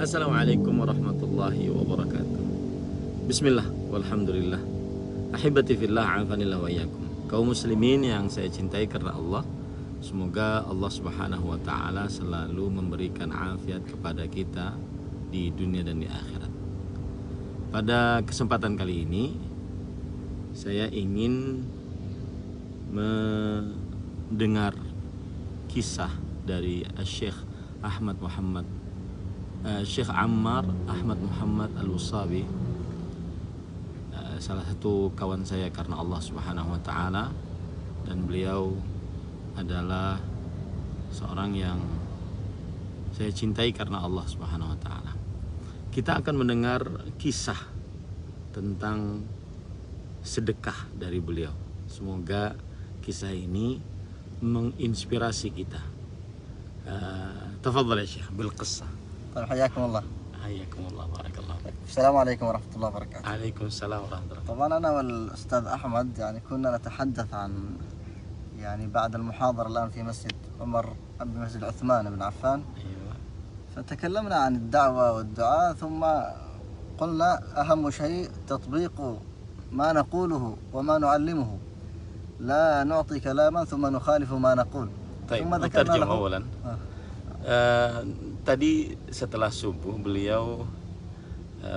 Assalamualaikum warahmatullahi wabarakatuh. Bismillah, walhamdulillah. Ahibati fillah, afanillah wa iyyakum. Kaum muslimin yang saya cintai karena Allah, semoga Allah Subhanahu wa taala selalu memberikan afiat kepada kita di dunia dan di akhirat. Pada kesempatan kali ini saya ingin mendengar kisah dari Syekh Ammar Ahmad Muhammad Al-Wasabi, salah satu kawan saya karena Allah Subhanahu wa taala, dan beliau adalah seorang yang saya cintai karena Allah Subhanahu wa taala. Kita akan mendengar kisah tentang sedekah dari beliau. Semoga kisah ini menginspirasi kita. Tafadhal ya Syekh bil qissah. طيب حياكم الله. حياكم الله بارك الله فيك. السلام عليكم ورحمة الله وبركاته. عليكم السلام ورحمة الله. طبعا أنا والأستاذ أحمد كنا نتحدث عن بعد المحاضرة الآن في مسجد مسجد عثمان بن عفان. أيوة. فتكلمنا عن الدعوة والدعاء، ثم قلنا أهم شيء تطبيق ما نقوله وما نعلمه، لا نعطي كلاما ثم نخالف ما نقول. طيب ثم ذكرنا له أولا. Tadi setelah subuh beliau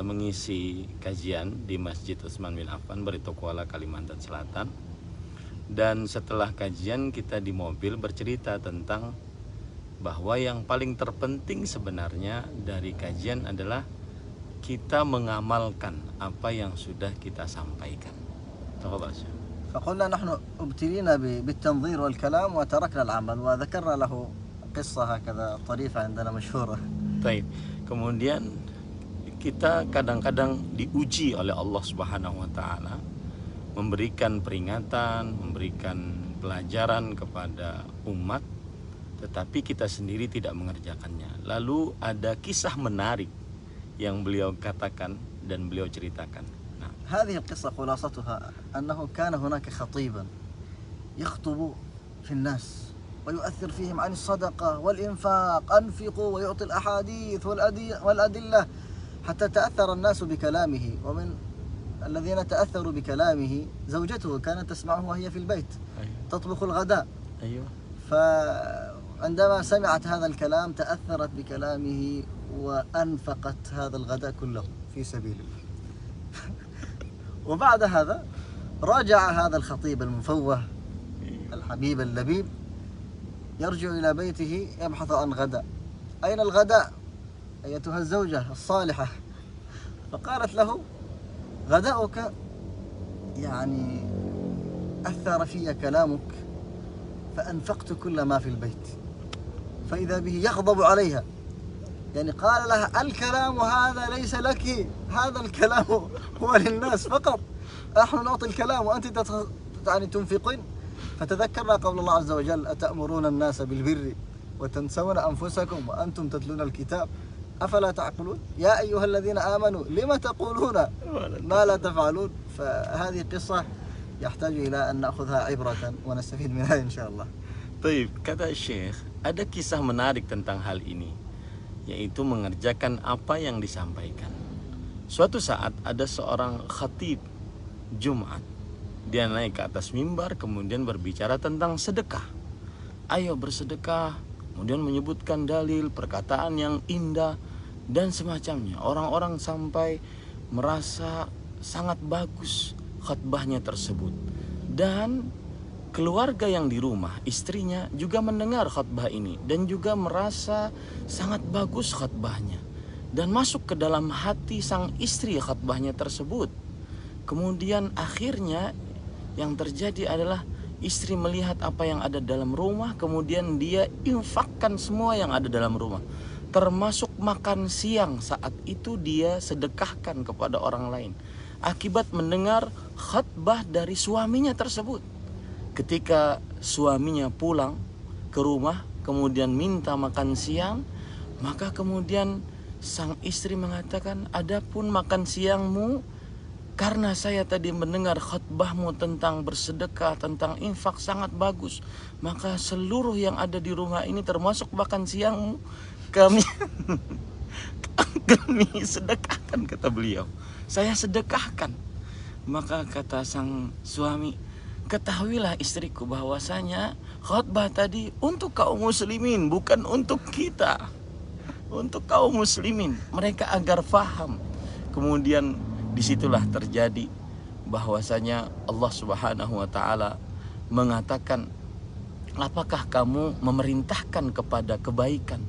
mengisi kajian di Masjid Utsman bin Affan, Barito Kuala, Kalimantan Selatan. Dan setelah kajian kita di mobil bercerita tentang bahwa yang paling terpenting sebenarnya dari kajian adalah kita mengamalkan apa yang sudah kita sampaikan. فقلنا نحن ابتلينا بالتنظير والكلام وتركنا العمل، وذكرنا له قصة هكذا طريفة عندنا مشهورة. Baik. Kemudian kita kadang-kadang diuji oleh Allah Subhanahu wa taala, memberikan peringatan, memberikan pelajaran kepada umat, tetapi kita sendiri tidak mengerjakannya. Lalu ada kisah menarik yang beliau katakan dan beliau ceritakan. هذه القصة خلاصتها أنه كان هناك خطيبا يخطب في الناس ويؤثر فيهم عن الصدقة والإنفاق، أنفقوا، ويعطي الأحاديث والأدلة حتى تأثر الناس بكلامه. ومن الذين تأثروا بكلامه زوجته كانت تسمعه وهي في البيت تطبخ الغداء. أيوة. فعندما سمعت هذا الكلام تأثرت بكلامه وأنفقت هذا الغداء كله في سبيل الله. وبعد هذا رجع هذا الخطيب المفوه الحبيب اللبيب يرجع إلى بيته يبحث عن غداء. أين الغداء أيتها الزوجة الصالحة؟ فقالت له: غداؤك أثر في كلامك فأنفقت كل ما في البيت. فإذا به يغضب عليها، قال لها: الكلام هذا ليس لك، هذا الكلام هو للناس فقط، نحن نعطي الكلام وأنت تنفقين. فتذكرنا قول الله عز وجل: أتأمرون الناس بالبر وتنسون أنفسكم وأنتم تتلون الكتاب أفلا تعقلون يا أيها الذين آمنوا لما تقولون ما لا تفعلون. فهذه قصة يحتاج إلى أن نأخذها عبرة ونستفيد منها إن شاء الله. Baik, kata Syekh, ada kisah menarik tentang hal ini, yaitu mengerjakan apa yang disampaikan. Suatu saat ada seorang khatib Jumat. Dia naik ke atas mimbar kemudian berbicara tentang sedekah. Ayo bersedekah, kemudian menyebutkan dalil, perkataan yang indah dan semacamnya. Orang-orang sampai merasa sangat bagus khutbahnya tersebut. Dan keluarga yang di rumah, istrinya juga mendengar khutbah ini dan juga merasa sangat bagus khutbahnya, dan masuk ke dalam hati sang istri khutbahnya tersebut. Kemudian akhirnya yang terjadi adalah istri melihat apa yang ada dalam rumah, kemudian dia infakkan semua yang ada dalam rumah, termasuk makan siang saat itu dia sedekahkan kepada orang lain, akibat mendengar khutbah dari suaminya tersebut. Ketika suaminya pulang ke rumah kemudian minta makan siang, maka kemudian sang istri mengatakan, adapun makan siangmu, karena saya tadi mendengar khutbahmu tentang bersedekah, tentang infak sangat bagus, maka seluruh yang ada di rumah ini termasuk makan siangmu kami Geni, sedekahkan, kata beliau. Saya sedekahkan. Maka kata sang suami, ketahuilah istriku bahwasanya khutbah tadi untuk kaum muslimin, bukan untuk kita. Untuk kaum muslimin, mereka agar faham. Kemudian disitulah terjadi bahwasanya Allah Subhanahu wa ta'ala mengatakan, apakah kamu memerintahkan kepada kebaikan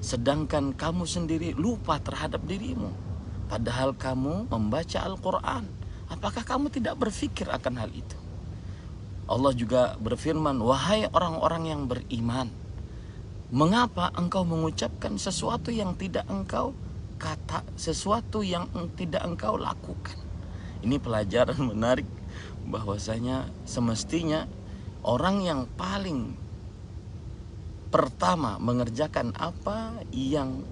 sedangkan kamu sendiri lupa terhadap dirimu, padahal kamu membaca Al-Quran? Apakah kamu tidak berpikir akan hal itu? Allah juga berfirman, wahai orang-orang yang beriman, mengapa engkau mengucapkan sesuatu yang tidak engkau lakukan? Ini pelajaran menarik bahwasanya semestinya orang yang paling pertama mengerjakan apa yang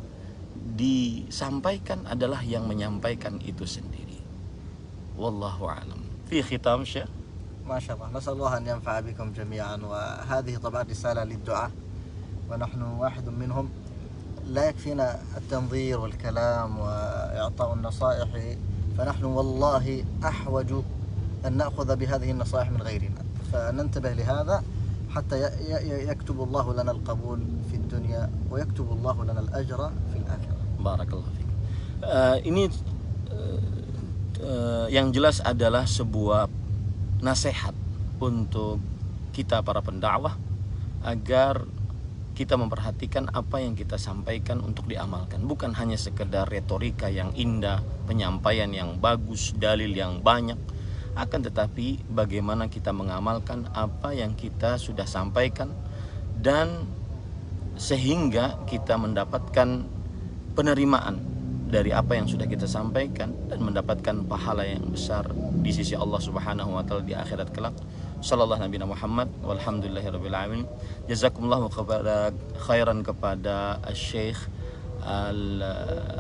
disampaikan adalah yang menyampaikan itu sendiri. Wallahu a'lam. Fi khitam Syekh. ما شاء الله، نسأل الله أن ينفع بكم جميعا. وهذه طبعا رسالة للدعاء ونحن واحد منهم. لا يكفينا التنظير والكلام وإعطاء النصائح، فنحن والله أحوج أن نأخذ بهذه النصائح من غيرنا، فننتبه لهذا حتى يكتب الله لنا القبول في الدنيا ويكتب الله لنا الأجر في الآخرة. Barakallahu fiik. Ini yang jelas adalah sebuah nasihat untuk kita para pendakwah agar kita memperhatikan apa yang kita sampaikan untuk diamalkan, bukan hanya sekedar retorika yang indah, penyampaian yang bagus, dalil yang banyak, akan tetapi bagaimana kita mengamalkan apa yang kita sudah sampaikan, dan sehingga kita mendapatkan penerimaan dari apa yang sudah kita sampaikan dan mendapatkan pahala yang besar di sisi Allah Subhanahu wa taala di akhirat kelak. Sallallahu Nabi Muhammad walhamdulillahirabbil alamin. Jazakumullahu khairan kepada Syekh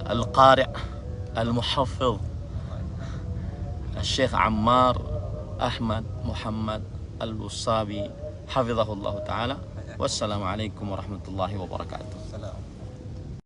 Al-Qari' Al-Muhaffiz Syekh Ammar Ahmad Muhammad Al-Usabi hafizahullah taala. Wassalamualaikum warahmatullahi wabarakatuh.